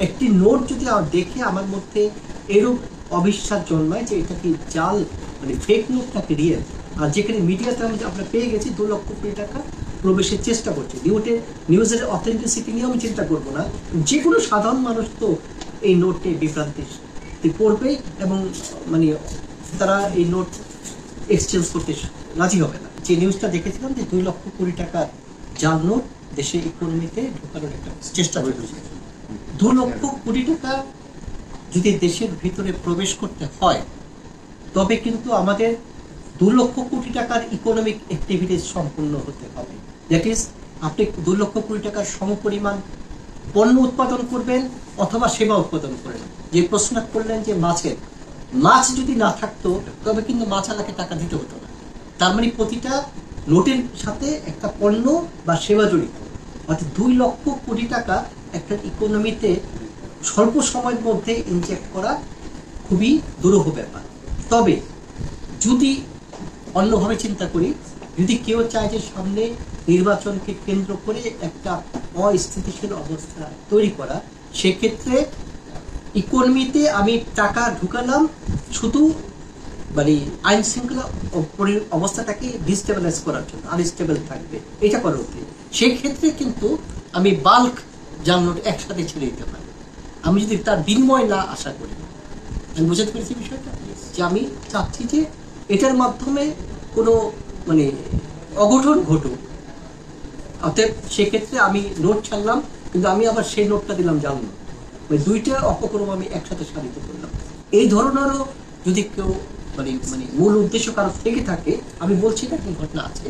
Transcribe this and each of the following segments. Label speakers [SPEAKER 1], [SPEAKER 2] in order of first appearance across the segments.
[SPEAKER 1] একটি নোট যদি দেখে আমার মধ্যে এরূপ অবিশ্বাস জন্মায় যে এটা কি জাল, মানে ফেক নোট নাকি রিয়েল, আর যেখানে মিডিয়াতে আমরা পেয়ে গেছি 2 লক্ষ কোটি টাকা প্রবেশের চেষ্টা করছে, নিউজের অথেন্টিসিটি নিয়ে আমি চিন্তা করবো না, যে কোনো সাধারণ মানুষ তো এই নোটে বিভ্রান্তি পড়বেই এবং মানে তারা এই নোট এক্সচেঞ্জ করতে রাজি হবে না। যে নিউজটা দেখেছিলাম যে 2 লক্ষ কোটি টাকার জাল নোট দেশে ইকোনমিতে ঢোকানোর একটা চেষ্টা করেছে। 2 লক্ষ কোটি টাকা যদি দেশের ভিতরে প্রবেশ করতে হয় তবে কিন্তু আমাদের 2 লক্ষ কোটি টাকার ইকোনমিক অ্যাক্টিভিটিস সম্পূর্ণ হতে হবে। দ্যাট ইজ, আপনি 2 লক্ষ কোটি টাকার সমপরিমাণ পণ্য উৎপাদন করবেন অথবা সেবা উৎপাদন করবেন। যে প্রশ্ন করলেন যে মাছ যদি না থাকতো তবে কিন্তু মাছওয়ালাকে টাকা দিতে হতো না। তার মানে প্রতিটা নোটের সাথে একটা পণ্য বা সেবা জড়িত, অর্থাৎ 2 লক্ষ কোটি টাকা একটা ইকোনমিতে স্বল্প সময়ের মধ্যে ইনজেক্ট করা খুবই দুরূহ ব্যাপার। তবে যদি অন্যভাবে চিন্তা করি, যদি কেউ চায় যে সামনে নির্বাচনকে কেন্দ্র করে একটা অস্থিতিশীল অবস্থা তৈরি করা, সেক্ষেত্রে ইকোনমিতে আমি টাকা ঢুকালাম শুধু মানে আইন শৃঙ্খলা অবস্থাটাকে ডিস্টেবিলাইজ করার জন্য, আনস্টেবল থাকবে এটা করা উচিত। সেই ক্ষেত্রে কিন্তু আমি বাল্ক জাল নোট একসাথে ছেড়ে দিতে পারি, আমি যদি তার বিনিময় না আশা করি। আমি বুঝতে পেরেছি বিষয়টা, যে আমি চাচ্ছি যে এটার মাধ্যমে কোনো মানে অঘটন ঘটুক, অতএব সেক্ষেত্রে আমি নোট ছাড়লাম, কিন্তু আমি আবার সেই নোটটা দিলাম জাল নোট, ওই দুইটা অপকর্ম আমি একসাথে সাধিত করলাম। এই ধরনেরও যদি কেউ মানে মানে মূল উদ্দেশ্য কারো থেকে থাকে, আমি বলছি না কি ঘটনা আছে,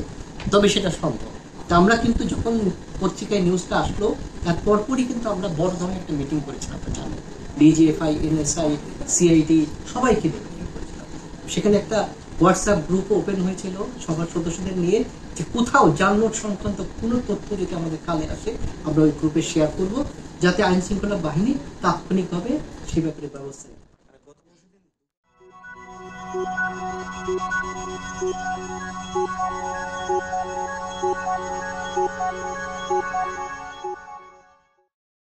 [SPEAKER 1] তবে সেটা সম্ভব। তা আমরা কিন্তু যখন পত্রিকায় নিউজটা আসলো তার পরপরই কিন্তু আমরা বড় ধরনের একটা মিটিং করেছিলাম, জানেন, ডিজিএফআই, এনএসআই, সিআইডি সবাইকে মিটিং করেছিলাম। সেখানে একটা হোয়াটসঅ্যাপ গ্রুপ ওপেন হয়েছিল সবার সদস্যদের নিয়ে, যে কোথাও জাল নোট সংক্রান্ত কোনো তথ্য যদি আমাদের কানে আসে আমরা ওই গ্রুপে শেয়ার করব, যাতে আইন শৃঙ্খলা বাহিনী তাৎক্ষণিকভাবে সে ব্যাপারে ব্যবস্থা নেয়।
[SPEAKER 2] Thank you.